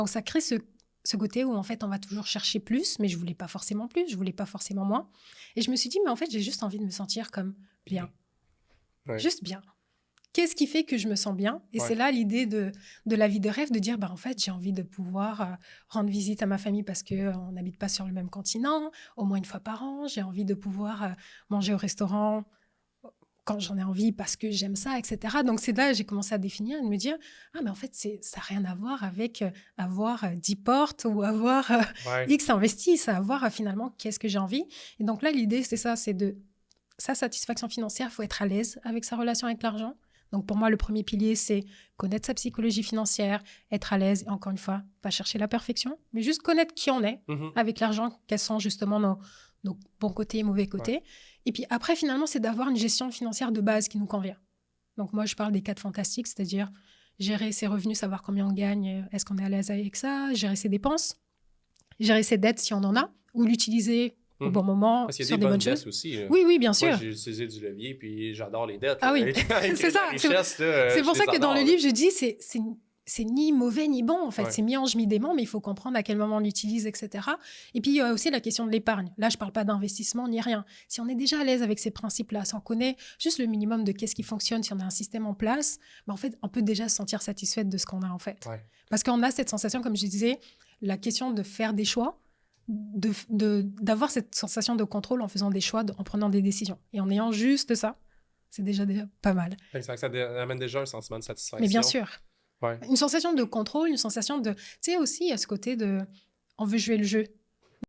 Donc, ça crée ce côté où, en fait, on va toujours chercher plus, mais je voulais pas forcément plus, je voulais pas forcément moins. Et je me suis dit, mais en fait, j'ai juste envie de me sentir comme bien. Ouais. Juste bien. Qu'est-ce qui fait que je me sens bien? Et Ouais. c'est là l'idée de la vie de rêve, de dire, en fait, j'ai envie de pouvoir rendre visite à ma famille parce qu'on n'habite pas sur le même continent, au moins une fois par an. J'ai envie de pouvoir manger au restaurant quand j'en ai envie parce que j'aime ça, etc. Donc, c'est là que j'ai commencé à définir et de me dire, mais en fait, ça n'a rien à voir avec avoir 10 portes ou avoir Ouais. X investi. Ça a à voir finalement qu'est-ce que j'ai envie. Et donc là, l'idée, c'est ça, c'est de sa satisfaction financière, il faut être à l'aise avec sa relation avec l'argent. Donc, pour moi, le premier pilier, c'est connaître sa psychologie financière, être à l'aise. Et encore une fois, pas chercher la perfection, mais juste connaître qui on est avec l'argent, quels sont justement nos bons côtés et mauvais côtés. Ouais. Et puis après, finalement, c'est d'avoir une gestion financière de base qui nous convient. Donc, moi, je parle des 4 fantastiques, c'est-à-dire gérer ses revenus, savoir combien on gagne, est-ce qu'on est à l'aise avec ça, gérer ses dépenses, gérer ses dettes si on en a, ou l'utiliser au bon moment, parce qu'il y a sur des bonnes bonnes dettes choses. aussi. Oui, bien sûr. Moi, j'ai utilisé du levier, puis j'adore les dettes. Ah oui, c'est ça. C'est pour ça que dans le livre, je dis, c'est ni mauvais ni bon, en fait. Ouais. C'est mi-ange, mi-démon, mais il faut comprendre à quel moment on l'utilise, etc. Et puis, il y a aussi la question de l'épargne. Là, je ne parle pas d'investissement ni rien. Si on est déjà à l'aise avec ces principes-là, si on connaît juste le minimum de qu'est-ce qui fonctionne, si on a un système en place, en fait, on peut déjà se sentir satisfaite de ce qu'on a, en fait. Ouais. Parce qu'on a cette sensation, comme je disais, la question de faire des choix, d'avoir cette sensation de contrôle en faisant des choix, en prenant des décisions. Et en ayant juste ça, c'est déjà pas mal. Exact, ça amène déjà un sentiment de satisfaction. Mais bien sûr. Ouais. Une sensation de contrôle, une sensation de... Tu sais, aussi, il y a ce côté de... On veut jouer le jeu.